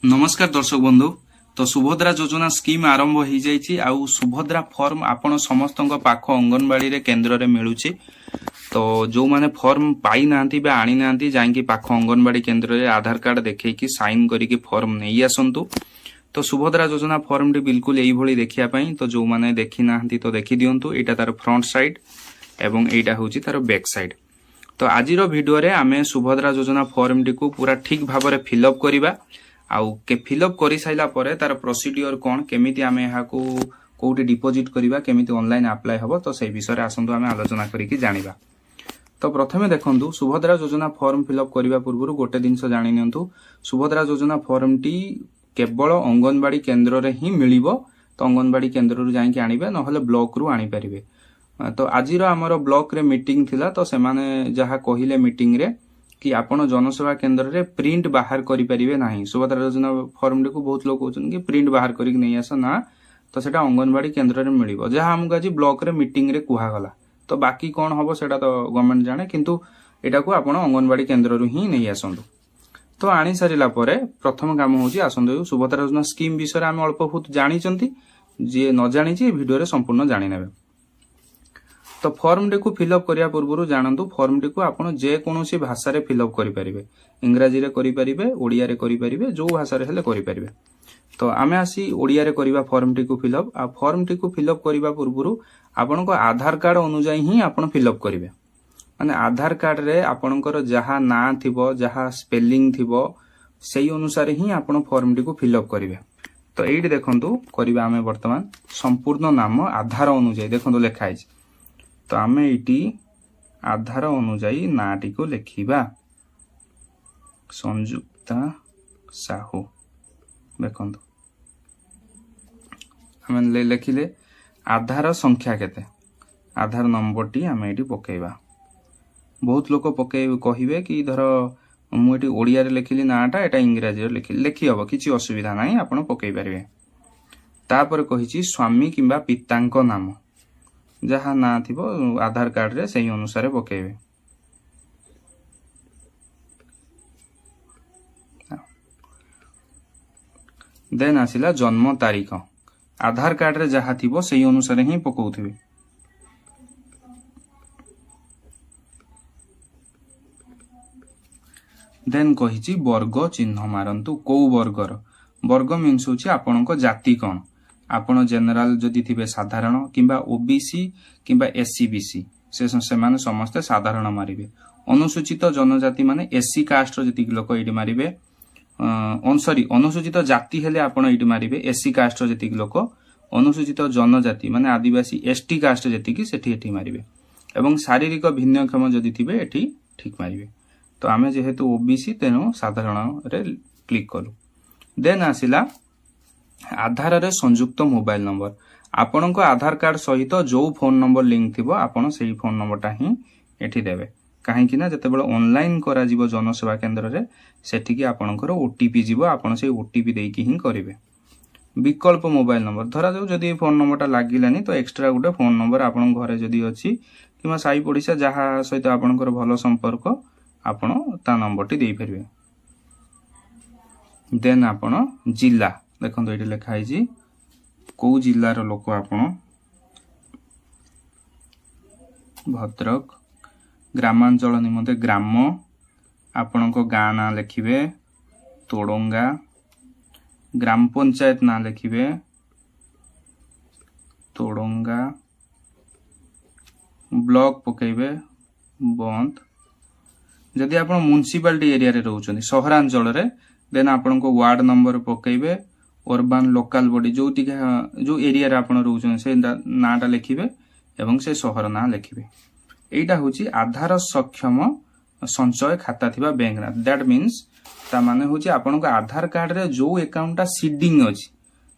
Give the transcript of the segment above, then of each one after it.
नमस्कार दर्शक बंधु। तो सुभद्रा योजना स्कीम आरंभ हो जाइए आउ सुभद्रा फॉर्म आपण समस्त पाख अंगनवाड़ी रे केन्द्र रे मिलूची। तो जो माने फॉर्म पाई नांती बे आनी नांती जाइकी पाख अंगनवाड़ी केन्द्र रे आधार कार्ड देखैकी साइन करिकी फॉर्म नहीं आसंतु। तो सुभद्रा योजना फॉर्म टी बिल्कुल यही भली देखिया पई। तो जो माने देखि नांती तो देखि दियंतु। एटा तार फ्रंट साइड एवं एटा होची तार बैक साइड। तो आजिरो वीडियो रे आमे सुभद्रा योजना फॉर्म टी को पूरा ठीक भाबरे फिलअप करिबा। आउ के फिलअप करि साइला परे तार प्रोसीडियर कोन केमिति आमे एहा को कोउटी डिपॉजिट करिबा केमिति ऑनलाइन अप्लाई हबो तो सेही विषय रे आसंतु आमे आलोचना करिकि जानिबा। तो प्रथमे देखंतु सुभद्रा योजना फॉर्म फिलअप करिबा पूर्वरु गोटे दिनस जानि नियंतु। सुभद्रा योजना फॉर्म टी केवल अंगनवाड़ी केन्द्र रे ही मिलिबो। तो अंगनवाड़ी केन्द्र रु जाइकि आनिबे नहले ब्लॉक रु आनि परिबे। तो आजिरो हमर ब्लॉक रे मीटिंग थिला। तो से माने जहा कहिले मीटिंग रे कि आपण जनसेवा केन्द्र रे प्रिंट बाहर करि परिबे नाही। सुभद्रा योजना फॉर्म टी को बहुत लोग कहउछन कि प्रिंट बाहर करि नै आस ना। तो सेटा अंगनवाड़ी केन्द्र रे मिलिबो जहा हमको आज ब्लॉक रे मीटिंग रे कुहा गला। तो बाकी कोन हबो सेटा तो गवर्नमेंट जाने किंतु एटा को आपण अंगनवाड़ी केन्द्र रु ही नै आसंदु। तो आनी सारिला परे प्रथम काम होची आसंदु सुभद्रा योजना स्कीम विषय आमे अल्प बहुत जानि चंती। जे न जानि छि वीडियो रे संपूर्ण जानि नेबे। तो फॉर्म टी को फिलअप करिया पूर्वरु जानंतु फॉर्म टी को आपण जे कोनोसी भाषा रे फिलअप करि परिबे। इंग्रजी रे करि परिबे, ओडिया रे करि परिबे, जो भाषा रे हेले करि परिबे। तो आमे आसी ओडिया रे करिबा फॉर्म टी को फिलअप। आ फॉर्म टी को फिलअप करिबा पूर्वरु आपण को आधार कार्ड अनुसार ही आपण फिलअप करिवे। माने आधार कार्ड रे आपणकर जहा ना थिबो, जहा स्पेलिंग थिबो, सेही अनुसार ही आपण फॉर्म टी को फिलअप करिवे। तो एठी देखंतु करिबा आमे वर्तमान संपूर्ण नाम आधार अनुसार देखंतु लेखा है। तो आमे इटी आधार अनुजाई नाटी को लिखिबा संयुक्ता साहू। देखंतु आमे लिखिले आधार संख्या केते, आधार नंबर टी आमे इटी पकेइबा। बहुत लोक पके कहिबे कि धर मु इटी ओडिया रे लिखिली नाटा एटा इंग्रजी रे लिखिली, लिखि हबो किछि असुविधा नाही, आपण पकेइ परिबे। तापर कहिछि स्वामी किंबा पितांको नाम जहा ना थिबो आधार कार्ड रे सही अनुसार पकेबे। देन आसिला जन्म तारीख, आधार कार्ड रे जहा थिबो सही अनुसार ही पकौथिबे। देन कहिछि वर्ग चिन्ह मारंतु को वर्गर। वर्ग मीन्स होछि आपनको जाति कोन। आपण जनरल जदि थिबे साधारण किंबा ओबीसी किंबा एससीबीसी से माने समस्त साधारण मारिबे। अनुसूचित जनजाति माने एससी कास्ट जति लोक एडी मारिबे। सॉरी अनुसूचित जाति हेले आपण एडी मारिबे एससी कास्ट जति लोक। अनुसूचित जनजाति माने आदिवासी एसटी कास्ट जति कि सेठी एठी मारिबे। एवं शारीरिक भिन्नक्षम जदि थिबे एठी ठीक मारिबे। तो आमे जेहेतु ओबीसी तेनु साधारण रे क्लिक करू। देन आसिला आधार रे संयुक्त मोबाइल नंबर। आपणको आधार कार्ड सहित जो फोन नंबर लिंक थिबो आपण सेही फोन नंबरटा ही एठी देबे। काहे कि ना जते बेले ऑनलाइन करा जीवो जनसेवा केन्द्र रे सेठी कि आपणकर ओटीपी जीवो, आपण सेही ओटीपी देकी ही करिवे। विकल्प मोबाइल नंबर धरा जाऊ जदी फोन नंबरटा लागिलानी तो एक्स्ट्रा गुटे फोन नंबर आपण घरे जदी अछि किमा साई पडिसा जहा सहित आपणकर भलो संपर्क आपण ता नंबरटी देई परिवे। देन आपण जिल्ला देखो ये लिखाई कौ जिलार लोक आपण भद्रक। ग्रामांचल निमंते ग्राम आपण गाँ ना लिखिबे तोड़ंगा। ग्राम पंचायत ना लिखिबे तोड़ंगा। ब्लॉक पकेबे बंद। जदि आपण म्युनिसिपालिटी एरिया रे रहउछन सहरांचल रे देन आपण को वार्ड नंबर पकेबे। अर्बन लोकल बॉडी जो एरिया रे आपण रहउछन से नाटा लिखिबे एवं से शहर ना लिखिबे। एटा होची आधार सक्षम संचय खाता थिबा बैंक ना। दैट मीन्स ता माने होची आपण को आधार कार्ड रे जो अकाउंटटा सीडिंग अछि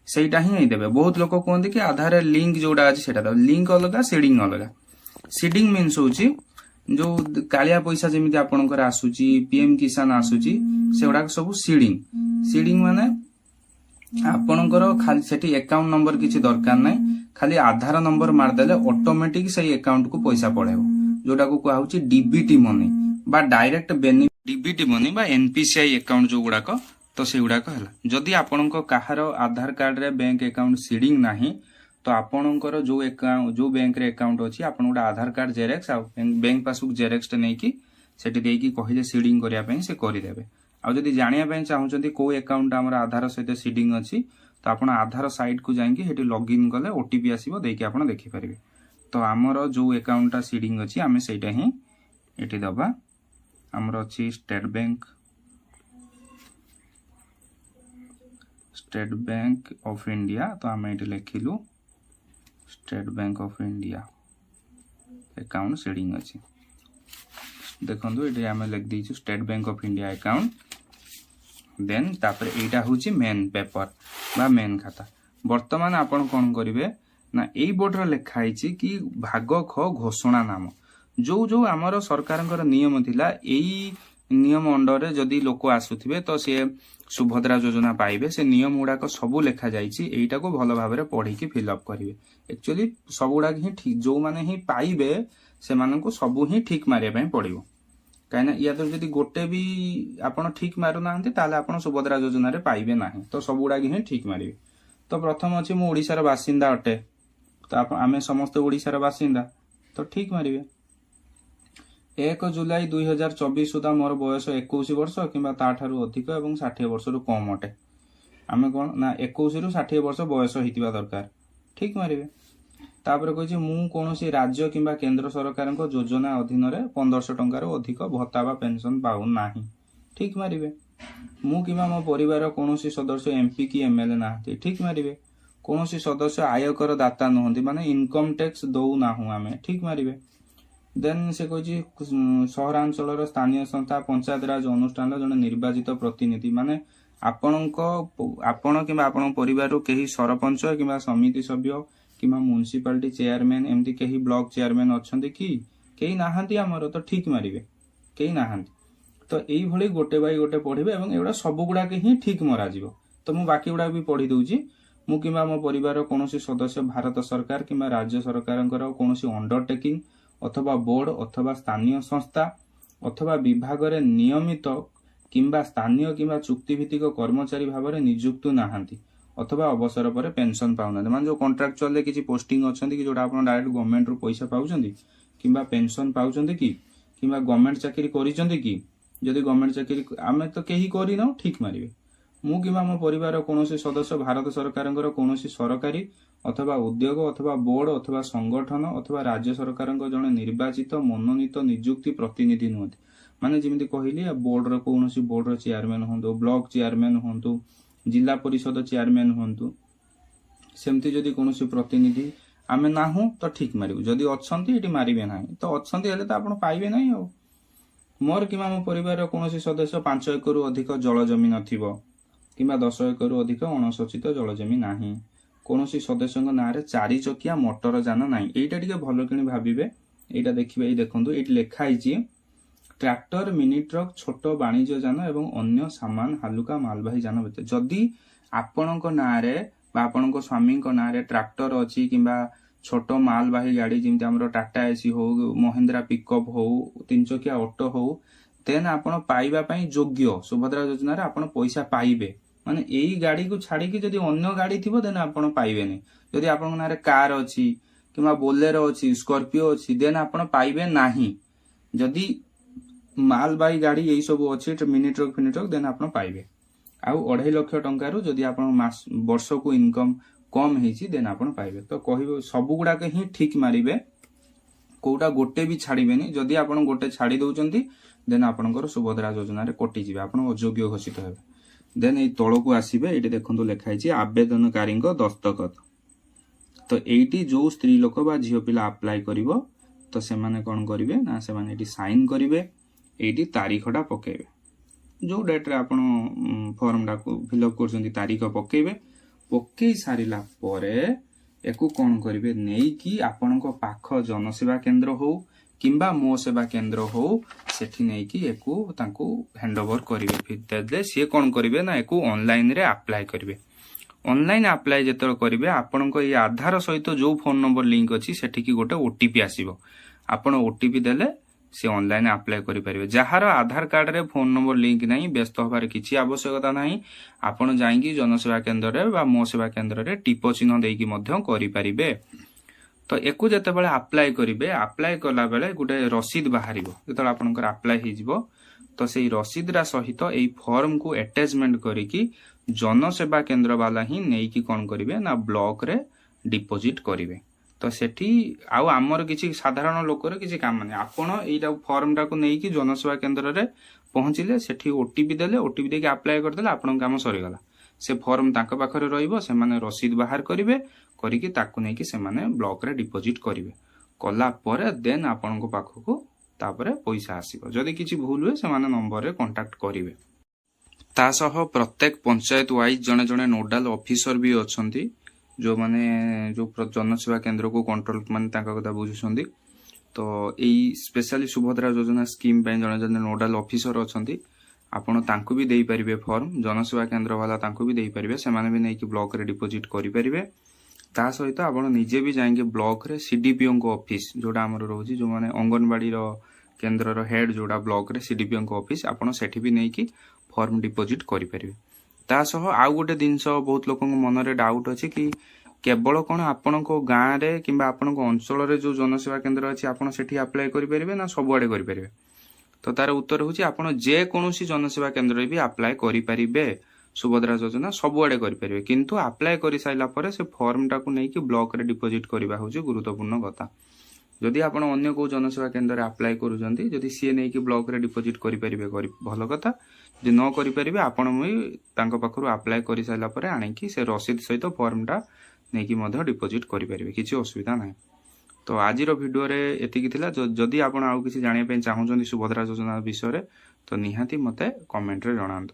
सेटा ही देबे। बहुत लोक कहंती कि आधार रे लिंक जोडा अछि सेटा दो, लिंक अलगा सीडिंग अलगा। सीडिंग मीन्स होची जो कालिया पैसा जेमिति आपणकर आसुची पीएम किसान आसुची सेउडा सब सीडिंग। सीडिंग माने आपणकर खाली सेठी अकाउंट नंबर किछि दरकार नै, खाली आधार नंबर मार देले ऑटोमेटिक सही अकाउंट को पैसा पळेबो। जोटा को कहउची डीबीटी मनी बा डायरेक्ट बेनिफिट डीबीटी मनी बा एनपीसीआई अकाउंट जो गुडाक तो से गुड़ाक है जदि आपण कहार आधार कार्ड रे बैंक अकाउंट सीडिंग नाही तो आपणकर जो बैंक रे अकाउंट अच्छी आप गोटे आधार कार्ड जेरेक्स आ बैंक पासबुक जेरेक्स नहीं कि सेठी देकी कहिले सीडिंग करिया पई से करिदेबे। आ जदि जानिया पई चाहउचंती को अकाउंट हमर आधार सहित सीडिंग अछि तो आपण आधार साइट को जाइंकी हेटी लॉगिन कले ओटीपी आसीबो देकी आपण देखि परिबे। तो हमर जो अकाउंट ता सीडिंग अछि आमे सेटा ही एटी दबा हमर अछि स्टेट बैंक ऑफ इंडिया तो आमे एटी लिखिलु State Bank of India account seeding अछि देखंतु एटी आमे लिख दीछु State Bank of India account then तापर एटा होची मेन पेपर बा मेन खाता। वर्तमान आपण कोन करिवे ना एई बोर्ड रे लिखाई छि कि भाग ख घोषणा नाम जो जो आमर सरकारंकर नियम थिला एई नियम अंडर रे जदि लोक आसुथिबे तो से सुभद्रा योजना पाइबे से नियम गुड़ाक सबू लेखा जाइछि एटा को भलो भाबरे पढ़ी कि फिलअप करिवे। एक्चुअली सब गुड़ाक ही ठीक जो माने ही पाइबे से माननको सबू ही ठीक मारिया पई पड़िबो काइना या तो जदि गोटे भी आपण ठीक मारु नाहंती ताले आपण सुभद्रा योजना रे पाइबे नाही तो सब गुड़ाक ही ठीक मारिबे। तो प्रथम अछि मु ओडिसा रो बासिंदा अटे तो आमे समस्त ओडिसा रो बासिंदा तो ठीक मारिबे। 1 जुलाई 2024 सुधा मोर बयस 21 वर्ष किंबा ताठारु अधिक एवं 60 वर्ष रु कम अटे आमे कोन ना 21 रु 60 वर्ष बयस हितिबा दरकार ठीक मारिबे। तापर कहछि मु कोनोसी राज्य किंबा केंद्र सरकार को योजना अधीन रे 1500 टंका रो अधिक भत्ता बा पेंशन पाउ नाही ठीक मारिबे। मु किंबा मो परिवार कोनोसी सदस्य एमपी की एमएलए नाहते ठीक मारिबे। कोनोसी सदस्य आयकर दाता नहंती माने इनकम टैक्स दउ नाहु आमे ठीक मारिबे। देन से कहछि सहरांचल स्थानीय संस्था पंचायत राज अनुष्ठान जने निर्वाचित प्रतिनिधि माने आपण किंबा आपण परिवार केही सरपंच किंबा समिति सभ्य किंबा म्युनिसिपालिटी चेयरमैन एमती केही ब्लॉक चेयरमैन अछंती कि केही नाहंती हमर तो ठीक मारिबे केही नाहंती तो एई भली गोटे बाई गोटे पढिबे एवं एडा सब गुडा के ही ठीक मरा जिवो। तो मु बाकी गुडा भी पढी दउची मु किंबा मो परिवार कोनोसी सदस्य भारत सरकार किंबा राज्य सरकारंकर कोनोसी अंडरटेकिंग अथवा बोर्ड अथवा स्थानीय संस्था अथवा विभाग रे नियमित किंबा स्थानीय किंबा चुक्तिभित्तिक कर्मचारी भाव में नियुक्त नाहंती अथवा अवसर पर पेंशन पाउना मान जो कॉन्ट्रैक्चुअल रे किछि पोस्टिंग अछंती कि जोडा आपण डायरेक्ट गवर्नमेंट रो पैसा पाउचंती किंबा पेंशन पाउचंती कि किंबा गवर्नमेंट चाकरी करिचंती कि जदि गवर्नमेंट चाकरी आमे तो केही करी न ठीक मारिबे। मु किंबा मो परिवार कोनोसी सदस्य भारत सरकारंकर कोनोसी सरकारी अथवा उद्योग अथवा बोर्ड अथवा संगठन अथवा राज्य सरकारंक जने निर्वाचित मनोनीत नियुक्ति प्रतिनिधि नहंती माने जेमिति कहिली बोर्ड रो कोनोसी बोर्ड रो चेयरमैन होंदो ब्लॉक चेयरमैन होंदो जिला परिषद चेयरमैन होंदो सेमति जदि कोनोसी प्रतिनिधि आमे नाहु तो ठीक मारिबो जदि अछंती एटी मारिबे नाही तो अछंती हेले तो आपण पाइबे नाही हो। मोर किंबा मो परिवार कोनोसी सदस्य 5 एकड़ रु अधिक जल जमी नथिबो किंबा 10 एकड़ रु अधिक अणसचित जल जमी नाही कोनोसी सदस्यक नारे 4 चकिया मोटर जान नाही एटा टिके भलो किनी भाबिबे एटा देखिबे एई देखंतु एटी लेखा आइची ट्रैक्टर मिनी ट्रक छोट वाणिज्य जान एवं अन्य सामान हालुका मालवाही जान बेते जदि आपणक नारे बा आपणक स्वामीक नारे ट्रैक्टर अछि किंबा छोट मालवाही गाड़ी जिमते हमरो टाटा एसी हो महिंद्रा पिकअप हो 3 चकिया ऑटो हो तेन आपण पाइबा पई योग्य सुभद्रा योजना रे आपण पैसा पाइबे माने एई गाड़ी को छाड़ी कि जदि अन्य गाड़ी थिबो देन आपण पाइबे नै जदि आपण नारे कार अछि किंबा बोलेरो अछि स्कॉर्पियो अछि देन आपण पाइबे नाही जदि मालवाही गाड़ी एई सब अछि मिनी ट्रक देन आपण पाइबे आ 2.5 लाख टंका रु जदि आपण मास वर्ष को इनकम कम हेची देन आपण पाइबे। तो कहिबो सब गुडा के ही ठीक मारिबे कोटा गोटे भी छाड़ीबेनी जदि आपण गोटे छाड़ी दउचंती देन आपणकर सुभद्रा योजना रे कटि जिवे आपण अयोग्य घोषित हेबे। देन ए तळको आसीबे एटी देखंतु लेखा हिची आवेदनकारी दस्तखत तो एटी जो स्त्री लोक बा झियो पिला अप्लाई करिवो तो से माने कोन करिवे ना से माने एटी साइन करिवे एटी तारीखटा पकेबे जो डेट रे आपण फॉर्म डा को फिलअप करछंती तारीख पकेबे पकई सारिला परे एकु कोन करिवे नेई कि आपणक पाख जनसेवा केंद्र हो किंबा मो सेवा केंद्र हो सेठी नेई कि एकु तांको हैंडओवर करिवे फिर दे से कोन करिवे ना एकु ऑनलाइन रे अप्लाई करिवे। ऑनलाइन अप्लाई जेतल करिवे आपणक ई आधार सहित जो फोन नंबर लिंक अछि सेठी कि गोटे ओटीपी आसीबो आपण ओटीपी देले से ऑनलाइन अप्लाई करें। जार आधार कार्ड रे फोन नंबर लिंक नहीं, व्यस्त हबार किसी आवश्यकता नहीं। आपण जाइए जनसेवा केन्द्र रे मो सेवा केन्द्र रे टीप चिन्ह देकी करें। तो एकु जते बेले अप्लाई करेंगे, अप्लाई कला बेले गोटे रसीद बाहर जो आपंकर अप्लाई हो, तो से रसीदरा सहित यही फॉर्म को अटैचमेंट करिकी जनसेवा केन्द्र वाला ही नहीं कौन करेंगे ना ब्लॉक रे डिपोजिट करेंगे। तो सेठी आउ आमर किसी साधारण लोकर किसी काम नहीं। आपण यही फॉर्म टाक नहीं जनसेवा केन्द्र रे पहुंचले, सेठी ओटीपी देले, ओटीपी देके अप्लाई करदेले, आपण काम सरीगला। से फॉर्म तांको पाखरे रहिबो, से माने रसीद बाहर करिवे, करिकी ताकू नेकी से माने ब्लॉक रे डिपोजिट करिवे। कला परे देन आपनको पाखको तापरे पैसा आसीबो। जदि किछि भूल हुए से माने नंबर रे कांटेक्ट करिवे। ता सह प्रत्येक पंचायत वाइज जने जने नोडाल ऑफिसर भी अछंती, जो माने जो जनसेवा केन्द्र को कंट्रोल माने ताका कथा बुझुछंती। तो एई स्पेशली सुभद्रा योजना स्कीम पे जने जने नोडाल ऑफिसर अछंती, आपण तांको भी देई परिबे फॉर्म, जनसेवा केन्द्र वाला तांको भी देई परिबे, से माने भी नै कि ब्लॉक रे डिपोजिट करि परिबे। ता सहित आपण निजे भी जाएंगे ब्लॉक रे सीडीपीओ को ऑफिस जोडा हमर रहउची, जो माने अंगनवाड़ी रो केन्द्र रो हेड जोडा ब्लॉक रे सीडीपीओ को ऑफिस, आपण सेठी भी नै कि फॉर्म डिपोजिट करि परिबे। ता सह आउ गोटे दिनस बहुत लोकन मन रे डाउट अछि कि केवल कोन आपण को गां रे किबा आपण को अंचल रे जो जनसेवा केन्द्र अछि आपण सेठी अप्लाई करि परिबे ना सब आडे करि परिबे। तो तार उत्तर होची आपण जे कोनोसी जनसेवा केन्द्र रे भी अप्लाई करि परिबे। सुभद्रा योजना सब आडे करि परिबे, किंतु अप्लाई करि साइला परे से फॉर्म टाकू नै कि ब्लॉक रे डिपोजिट करबा होची गुरुत्वपूर्ण कथा। जदि आपण अन्य को जनसेवा केन्द्र रे अप्लाई करूजंती, जदि सी नै कि ब्लॉक रे डिपोजिट करि परिबे भलो कथा। जे न करि परिबे आपण मई तांको पाखरु अप्लाई करि साइला परे आनि कि से रसीद सहित फॉर्म टा नै कि मध्य डिपोजिट करि परिबे, किछि असुविधा नै। तो आज वीडियो रे एतिकी थिला। जदि आपण आउ किछि जानिया पे चाहउछंती सुभद्रा योजना विषय रे, तो निहाती मते कमेंट रे जणांतु।